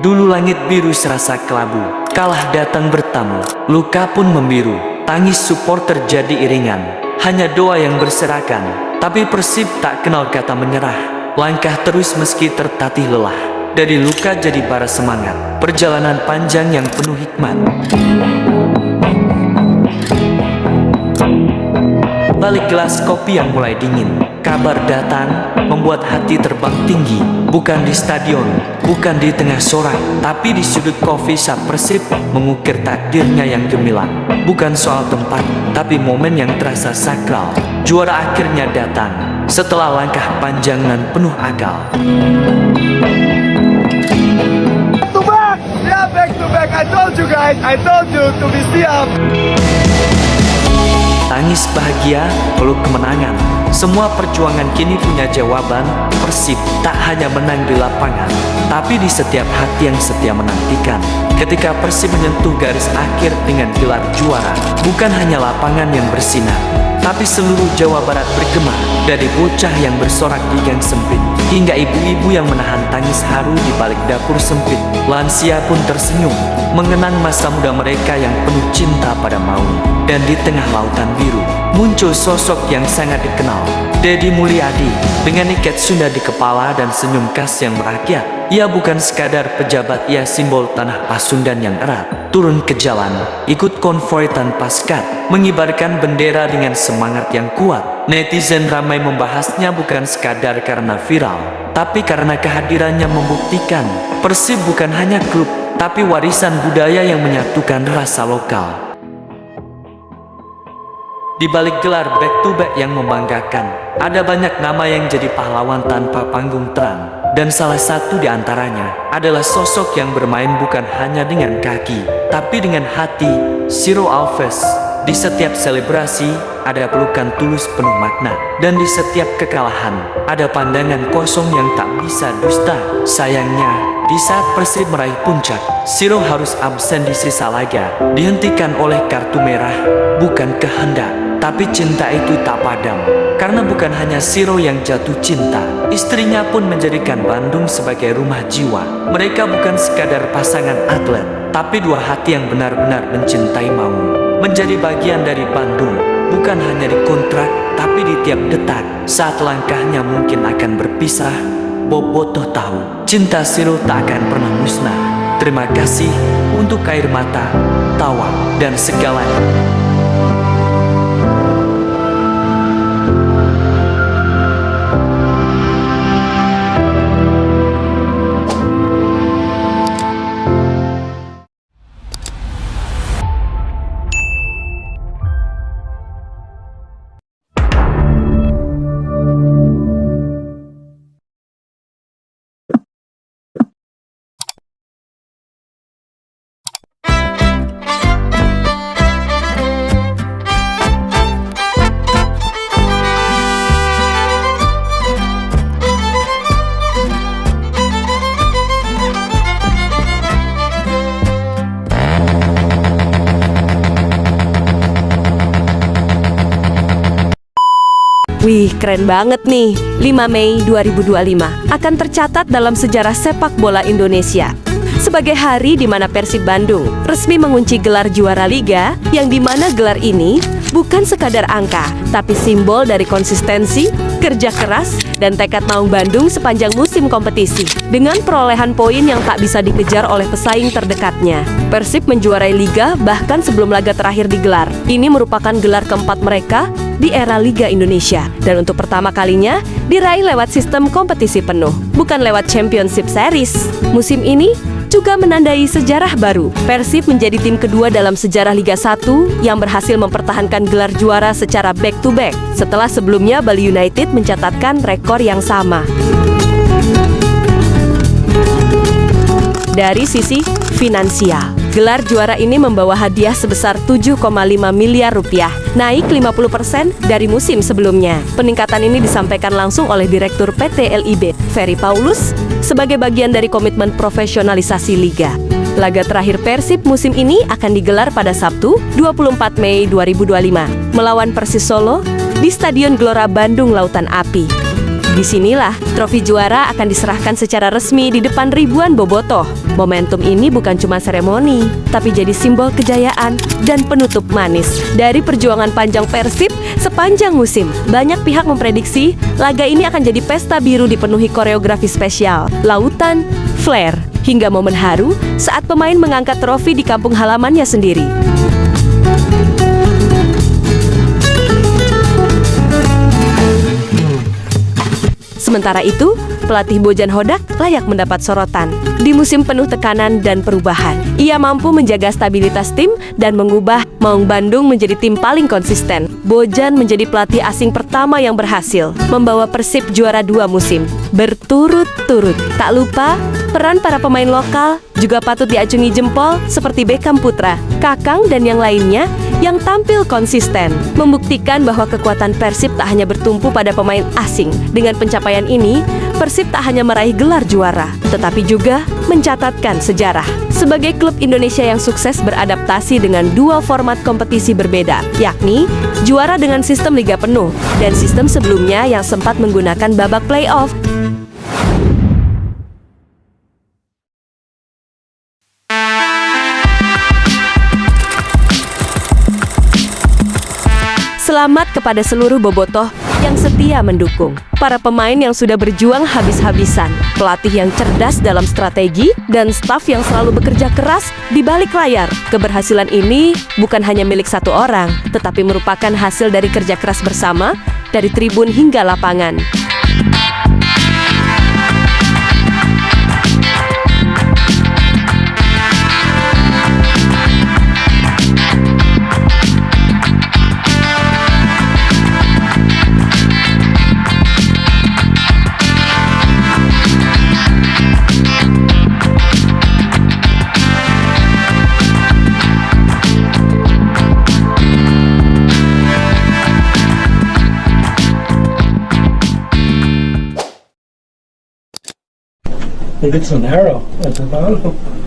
Dulu langit biru serasa kelabu, kalah datang bertamu, luka pun membiru, tangis supporter jadi iringan, hanya doa yang berserakan. Tapi Persib tak kenal kata menyerah, langkah terus meski tertatih lelah. Dari luka jadi bara semangat, perjalanan panjang yang penuh hikmat. Balik gelas kopi yang mulai dingin, kabar datang membuat hati terbang tinggi. Bukan di stadion, bukan di tengah sorak, tapi di sudut coffee shop Persib mengukir takdirnya yang gemilang. Bukan soal tempat, tapi momen yang terasa sakral. Juara akhirnya datang setelah langkah panjang dan penuh akal. Back to back. I told you guys, I told you to be siap. Tangis bahagia, peluk kemenangan. Semua perjuangan kini punya jawaban. Persib tak hanya menang di lapangan, tapi di setiap hati yang setia menantikan. Ketika Persib menyentuh garis akhir dengan gelar juara, bukan hanya lapangan yang bersinar, tapi seluruh Jawa Barat bergema. Dari bocah yang bersorak di gang sempit, hingga ibu-ibu yang menahan tangis haru di balik dapur sempit. Lansia pun tersenyum, mengenang masa muda mereka yang penuh cinta pada maung. Dan di tengah lautan biru, muncul sosok yang sangat dikenal, Deddy Mulyadi. Dengan ikat Sunda di kepala dan senyum khas yang merakyat, ia bukan sekadar pejabat, ia simbol tanah Pasundan yang erat. Turun ke jalan, ikut konvoi tanpa skat, mengibarkan bendera dengan semangat yang kuat. Netizen ramai membahasnya bukan sekadar karena viral, tapi karena kehadirannya membuktikan Persib bukan hanya klub, tapi warisan budaya yang menyatukan rasa lokal. Di balik gelar back-to-back yang membanggakan, ada banyak nama yang jadi pahlawan tanpa panggung terang. Dan salah satu di antaranya adalah sosok yang bermain bukan hanya dengan kaki, tapi dengan hati, Ciro Alves. Di setiap selebrasi, ada pelukan tulus penuh makna. Dan di setiap kekalahan, ada pandangan kosong yang tak bisa dusta. Sayangnya, di saat Persib meraih puncak, Ciro harus absen di sisa laga, dihentikan oleh kartu merah. Bukan kehendak, tapi cinta itu tak padam. Karena bukan hanya Ciro yang jatuh cinta, istrinya pun menjadikan Bandung sebagai rumah jiwa. Mereka bukan sekadar pasangan atlet, tapi dua hati yang benar-benar mencintai Maung. Menjadi bagian dari Bandung, bukan hanya di kontrak, tapi di tiap detak. Saat langkahnya mungkin akan berpisah, Bobotoh tahu, cinta Ciro tak akan pernah musnah. Terima kasih untuk air mata, tawa, dan segalanya. Wih, keren banget nih. 5 Mei 2025 akan tercatat dalam sejarah sepak bola Indonesia sebagai hari di mana Persib Bandung resmi mengunci gelar juara liga, yang dimana gelar ini bukan sekadar angka, tapi simbol dari konsistensi, kerja keras, dan tekad Maung Bandung sepanjang musim kompetisi. Dengan perolehan poin yang tak bisa dikejar oleh pesaing terdekatnya, Persib menjuarai liga bahkan sebelum laga terakhir digelar. Ini merupakan gelar keempat mereka di era Liga Indonesia, dan untuk pertama kalinya diraih lewat sistem kompetisi penuh, bukan lewat Championship Series. Musim ini juga menandai sejarah baru. Persib menjadi tim kedua dalam sejarah Liga 1 yang berhasil mempertahankan gelar juara secara back-to-back, setelah sebelumnya Bali United mencatatkan rekor yang sama. Dari sisi finansial, gelar juara ini membawa hadiah sebesar 7,5 miliar rupiah, naik 50% dari musim sebelumnya. Peningkatan ini disampaikan langsung oleh Direktur PT LIB, Ferry Paulus, sebagai bagian dari komitmen profesionalisasi liga. Laga terakhir Persib musim ini akan digelar pada Sabtu, 24 Mei 2025, melawan Persis Solo di Stadion Gelora Bandung Lautan Api. Disinilah trofi juara akan diserahkan secara resmi di depan ribuan bobotoh. Momentum ini bukan cuma seremoni, tapi jadi simbol kejayaan dan penutup manis dari perjuangan panjang Persib sepanjang musim. Banyak pihak memprediksi laga ini akan jadi pesta biru dipenuhi koreografi spesial, lautan, flare, hingga momen haru saat pemain mengangkat trofi di kampung halamannya sendiri. Sementara itu, pelatih Bojan Hodak layak mendapat sorotan. Di musim penuh tekanan dan perubahan, ia mampu menjaga stabilitas tim dan mengubah Maung Bandung menjadi tim paling konsisten. Bojan menjadi pelatih asing pertama yang berhasil membawa Persib juara 2 musim berturut-turut. Tak lupa, peran para pemain lokal juga patut diacungi jempol seperti Beckham Putra, Kakang, dan yang lainnya yang tampil konsisten, membuktikan bahwa kekuatan Persib tak hanya bertumpu pada pemain asing. Dengan pencapaian ini, Persib tak hanya meraih gelar juara, tetapi juga mencatatkan sejarah. Sebagai klub Indonesia yang sukses beradaptasi dengan dua format kompetisi berbeda, yakni juara dengan sistem liga penuh dan sistem sebelumnya yang sempat menggunakan babak playoff. Selamat kepada seluruh bobotoh yang setia mendukung, para pemain yang sudah berjuang habis-habisan, pelatih yang cerdas dalam strategi, dan staf yang selalu bekerja keras di balik layar. Keberhasilan ini bukan hanya milik satu orang, tetapi merupakan hasil dari kerja keras bersama dari tribun hingga lapangan. It gets so narrow at the bottom.